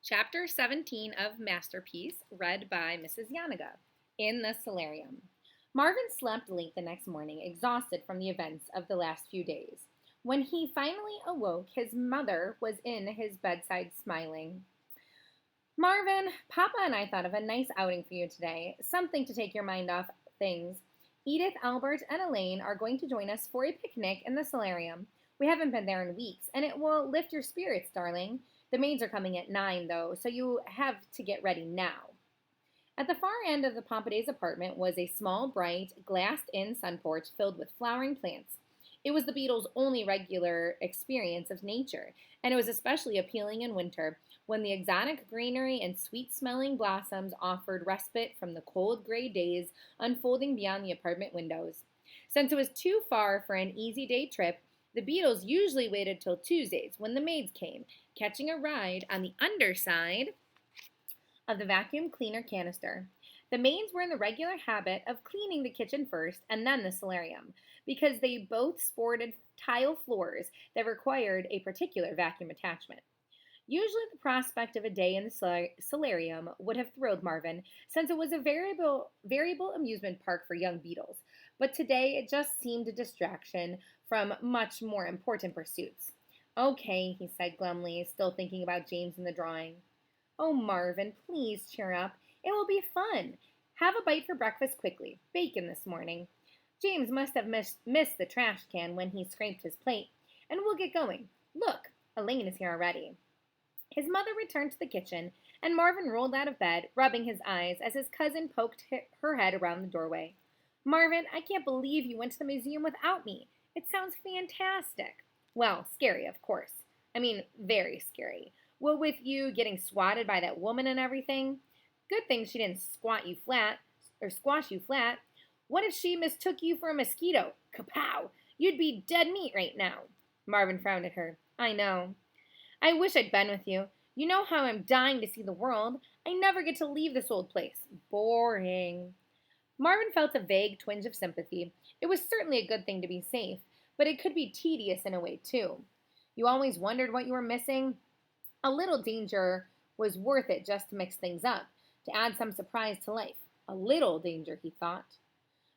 Chapter 17 of Masterpiece, read by Mrs. Yanaga. In the solarium. Marvin slept late the next morning, exhausted from the events of the last few days. When he finally awoke, his mother was in his bedside smiling. Marvin, Papa and I thought of a nice outing for you today, something to take your mind off things. Edith, Albert, and Elaine are going to join us for a picnic in the solarium. We haven't been there in weeks, and it will lift your spirits, darling. The maids are coming at 9, though, so you have to get ready now. At the far end of the Pompadays' apartment was a small, bright, glassed-in sun porch filled with flowering plants. It was the Beatles' only regular experience of nature, and it was especially appealing in winter, when the exotic greenery and sweet-smelling blossoms offered respite from the cold gray days unfolding beyond the apartment windows. Since it was too far for an easy day trip, the Beatles usually waited till Tuesdays when the maids came, catching a ride on the underside of the vacuum cleaner canister. The maids were in the regular habit of cleaning the kitchen first and then the solarium, because they both sported tile floors that required a particular vacuum attachment. Usually, the prospect of a day in the solarium would have thrilled Marvin, since it was a variable amusement park for young Beatles. But today, it just seemed a distraction from much more important pursuits. Okay, he said glumly, still thinking about James and the drawing. Oh, Marvin, please cheer up. It will be fun. Have a bite for breakfast quickly. Bacon this morning. James must have missed the trash can when he scraped his plate. And we'll get going. Look, Elaine is here already. His mother returned to the kitchen, and Marvin rolled out of bed, rubbing his eyes as his cousin poked her head around the doorway. Marvin, I can't believe you went to the museum without me. It sounds fantastic. Well, scary, of course. I mean, very scary. What with you getting swatted by that woman and everything? Good thing she didn't squash you flat. What if she mistook you for a mosquito? Kapow! You'd be dead meat right now. Marvin frowned at her. I know. I wish I'd been with you. You know how I'm dying to see the world. I never get to leave this old place. Boring. Marvin felt a vague twinge of sympathy. It was certainly a good thing to be safe, but it could be tedious in a way, too. You always wondered what you were missing? A little danger was worth it just to mix things up, to add some surprise to life. A little danger, he thought.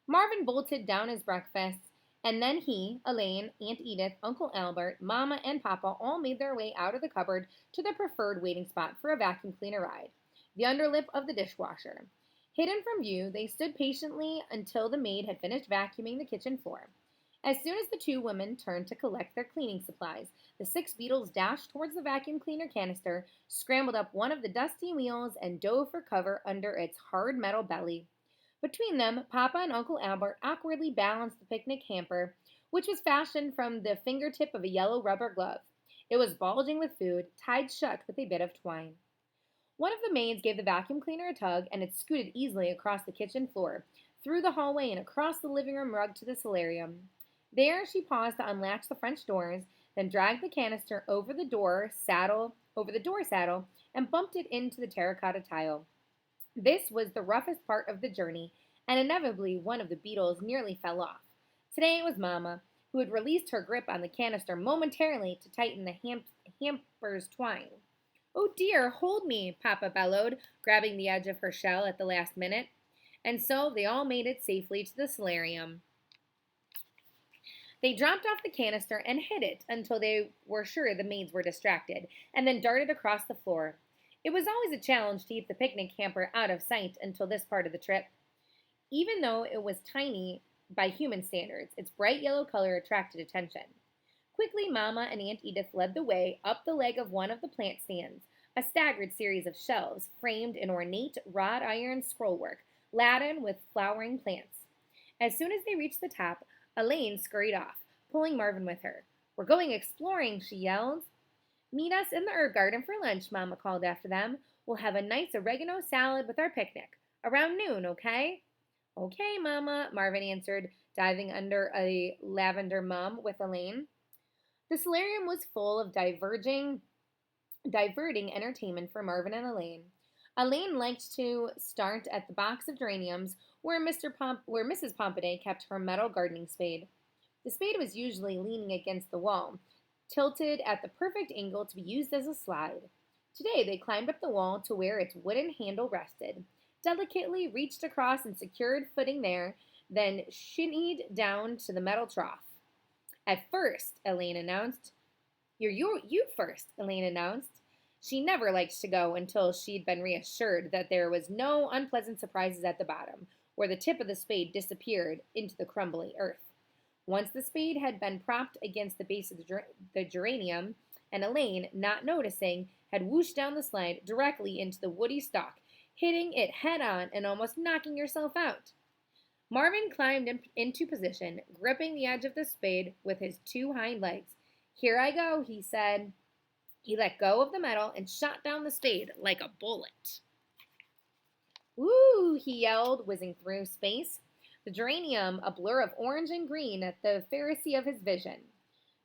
Marvin bolted down his breakfast, and then he, Elaine, Aunt Edith, Uncle Albert, Mama, and Papa all made their way out of the cupboard to their preferred waiting spot for a vacuum cleaner ride, the underlip of the dishwasher. Hidden from view, they stood patiently until the maid had finished vacuuming the kitchen floor. As soon as the two women turned to collect their cleaning supplies, the six Beatles dashed towards the vacuum cleaner canister, scrambled up one of the dusty wheels, and dove for cover under its hard metal belly. Between them, Papa and Uncle Albert awkwardly balanced the picnic hamper, which was fashioned from the fingertip of a yellow rubber glove. It was bulging with food, tied shut with a bit of twine. One of the maids gave the vacuum cleaner a tug, and it scooted easily across the kitchen floor, through the hallway, and across the living room rug to the solarium. There she paused to unlatch the French doors, then dragged the canister over the door saddle, and bumped it into the terracotta tile. This was the roughest part of the journey, and inevitably one of the Beatles nearly fell off. Today it was Mamma, who had released her grip on the canister momentarily to tighten the hamper's twine. Oh dear, hold me, Papa bellowed, grabbing the edge of her shell at the last minute. And so they all made it safely to the solarium. They dropped off the canister and hid it until they were sure the maids were distracted, and then darted across the floor. It was always a challenge to keep the picnic hamper out of sight until this part of the trip. Even though it was tiny by human standards, its bright yellow color attracted attention. Quickly, Mamma and Aunt Edith led the way up the leg of one of the plant stands, a staggered series of shelves framed in ornate wrought iron scrollwork, laden with flowering plants. As soon as they reached the top, Elaine scurried off, pulling Marvin with her. We're going exploring, she yelled. Meet us in the herb garden for lunch, Mama called after them. We'll have a nice oregano salad with our picnic. Around noon, okay? Okay, Mama, Marvin answered, diving under a lavender mum with Elaine. The solarium was full of diverting entertainment for Marvin and Elaine. Elaine liked to start at the box of geraniums where Mrs. Pompaday kept her metal gardening spade. The spade was usually leaning against the wall, tilted at the perfect angle to be used as a slide. Today they climbed up the wall to where its wooden handle rested, delicately reached across and secured footing there, then shinnied down to the metal trough. At first, Elaine announced. You first, Elaine announced. She never liked to go until she'd been reassured that there was no unpleasant surprises at the bottom, where the tip of the spade disappeared into the crumbling earth. Once the spade had been propped against the base of the geranium, and Elaine, not noticing, had whooshed down the slide directly into the woody stalk, hitting it head on and almost knocking herself out. Marvin climbed into position, gripping the edge of the spade with his two hind legs. Here I go, he said. He let go of the metal and shot down the spade like a bullet. Woo, he yelled, whizzing through space, the geranium a blur of orange and green at the Pharisee of his vision.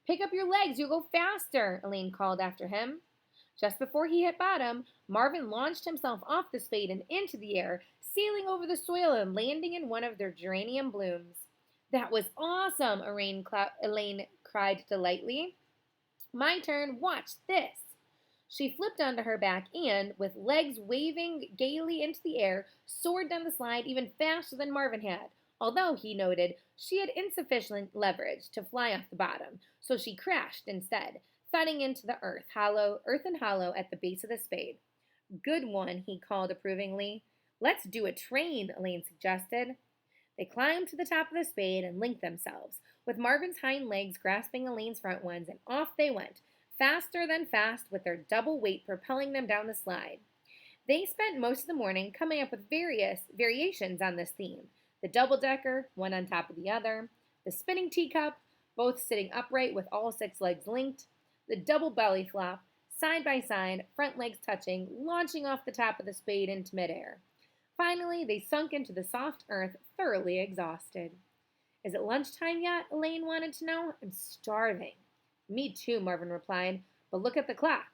Pick up your legs, you'll go faster, Elaine called after him. Just before he hit bottom, Marvin launched himself off the spade and into the air, sailing over the soil and landing in one of their geranium blooms. That was awesome, Elaine cried delightedly. My turn, watch this. She flipped onto her back and, with legs waving gaily into the air, soared down the slide even faster than Marvin had, although, he noted, she had insufficient leverage to fly off the bottom, so she crashed instead, thudding into the earth and hollow at the base of the spade. Good one, he called approvingly. Let's do a train, Elaine suggested. They climbed to the top of the spade and linked themselves, with Marvin's hind legs grasping Elaine's front ones, and off they went, faster than fast, with their double weight propelling them down the slide. They spent most of the morning coming up with various variations on this theme. The double-decker, one on top of the other, the spinning teacup, both sitting upright with all six legs linked, the double belly flop, side by side, front legs touching, launching off the top of the spade into midair. Finally, they sunk into the soft earth, thoroughly exhausted. Is it lunchtime yet? Elaine wanted to know. I'm starving. Me too, Marvin replied, but look at the clock.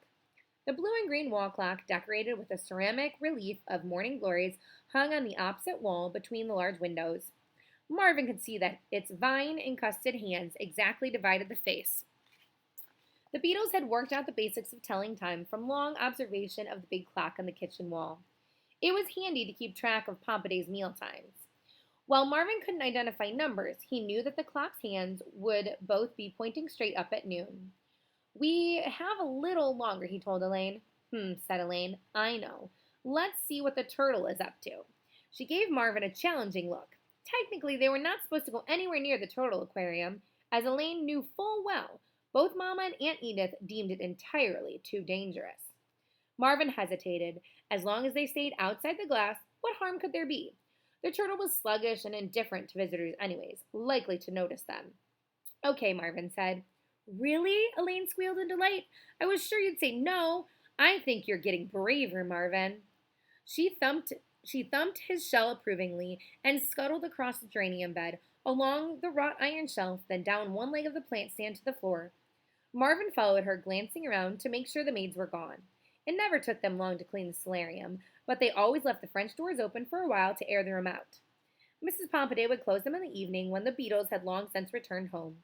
The blue and green wall clock, decorated with a ceramic relief of morning glories, hung on the opposite wall between the large windows. Marvin could see that its vine-encrusted hands exactly divided the face. The Beatles had worked out the basics of telling time from long observation of the big clock on the kitchen wall. It was handy to keep track of Pompidou's meal times. While Marvin couldn't identify numbers, he knew that the clock's hands would both be pointing straight up at noon. We have a little longer, he told Elaine. Said Elaine. I know. Let's see what the turtle is up to. She gave Marvin a challenging look. Technically, they were not supposed to go anywhere near the turtle aquarium, as Elaine knew full well. Both Mama and Aunt Edith deemed it entirely too dangerous. Marvin hesitated. As long as they stayed outside the glass, what harm could there be? The turtle was sluggish and indifferent to visitors anyways, likely to notice them. Okay, Marvin said. Really? Elaine squealed in delight. I was sure you'd say no. I think you're getting braver, Marvin. She thumped his shell approvingly and scuttled across the geranium bed, along the wrought iron shelf, then down one leg of the plant stand to the floor. Marvin followed her, glancing around to make sure the maids were gone. It never took them long to clean the solarium, but they always left the French doors open for a while to air the room out. Mrs. Pompadour would close them in the evening when the Beatles had long since returned home.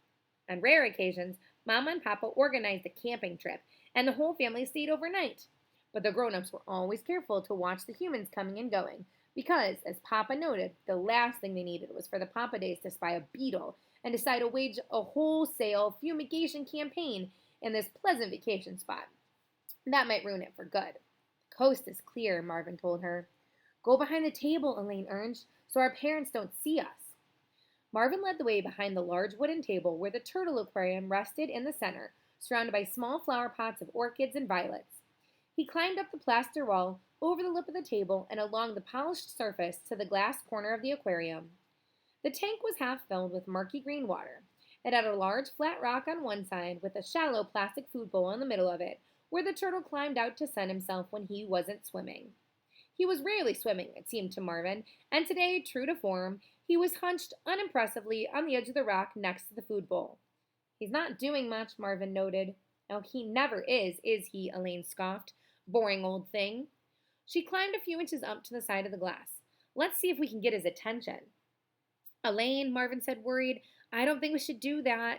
On rare occasions, Mama and Papa organized a camping trip, and the whole family stayed overnight. But the grown-ups were always careful to watch the humans coming and going, because, as Papa noted, the last thing they needed was for the Pompadours to spy a beetle and decide to wage a wholesale fumigation campaign in this pleasant vacation spot. That might ruin it for good. The coast is clear, Marvin told her. Go behind the table, Elaine urged, so our parents don't see us. Marvin led the way behind the large wooden table where the turtle aquarium rested in the center, surrounded by small flower pots of orchids and violets. He climbed up the plaster wall, over the lip of the table, and along the polished surface to the glass corner of the aquarium. The tank was half filled with murky green water. It had a large flat rock on one side with a shallow plastic food bowl in the middle of it, where the turtle climbed out to sun himself when he wasn't swimming. He was rarely swimming, it seemed to Marvin, and today, true to form, he was hunched unimpressively on the edge of the rock next to the food bowl. He's not doing much, Marvin noted. Oh, he never is he? Elaine scoffed. Boring old thing. She climbed a few inches up to the side of the glass. Let's see if we can get his attention. Elaine, Marvin said, worried, I don't think we should do that.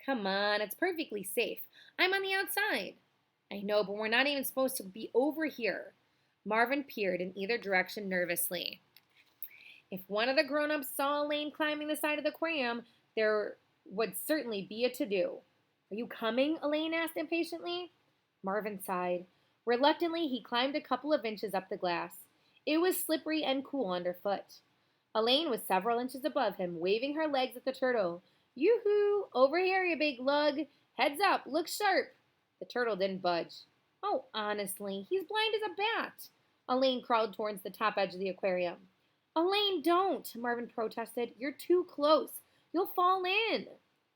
Come on, it's perfectly safe. I'm on the outside. I know, but we're not even supposed to be over here. Marvin peered in either direction nervously. If one of the grown-ups saw Elaine climbing the side of the aquarium, there would certainly be a to-do. Are you coming? Elaine asked impatiently. Marvin sighed. Reluctantly, he climbed a couple of inches up the glass. It was slippery and cool underfoot. Elaine was several inches above him, waving her legs at the turtle. Yoo-hoo! Over here, you big lug! Heads up! Look sharp! The turtle didn't budge. Oh, honestly, he's blind as a bat. Elaine crawled towards the top edge of the aquarium. Elaine, don't! Marvin protested. You're too close. You'll fall in.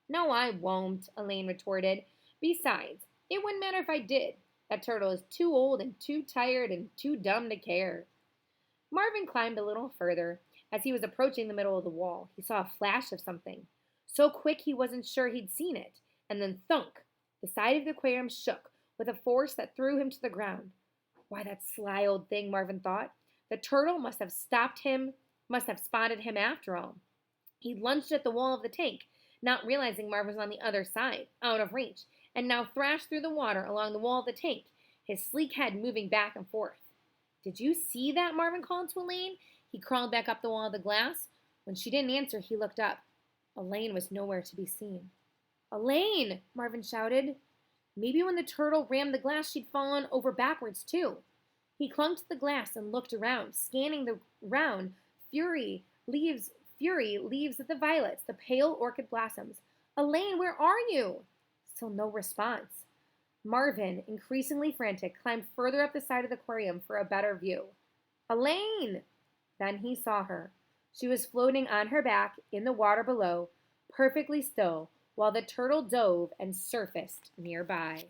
No, I won't, Elaine retorted. Besides, it wouldn't matter if I did. That turtle is too old and too tired and too dumb to care. Marvin climbed a little further. As he was approaching the middle of the wall, he saw a flash of something. So quick he wasn't sure he'd seen it. And then thunk! The side of the aquarium shook with a force that threw him to the ground. Why, that sly old thing, Marvin thought. The turtle must have spotted him after all. He lunged at the wall of the tank, not realizing Marvin was on the other side, out of reach, and now thrashed through the water along the wall of the tank, his sleek head moving back and forth. Did you see that? Marvin called to Elaine. He crawled back up the wall of the glass. When she didn't answer, he looked up. Elaine was nowhere to be seen. Elaine! Marvin shouted. Maybe when the turtle rammed the glass, she'd fallen over backwards, too. He clung to the glass and looked around, scanning the round, fury leaves of the violets, the pale orchid blossoms. Elaine, where are you? Still no response. Marvin, increasingly frantic, climbed further up the side of the aquarium for a better view. Elaine! Then he saw her. She was floating on her back in the water below, perfectly still, while the turtle dove and surfaced nearby.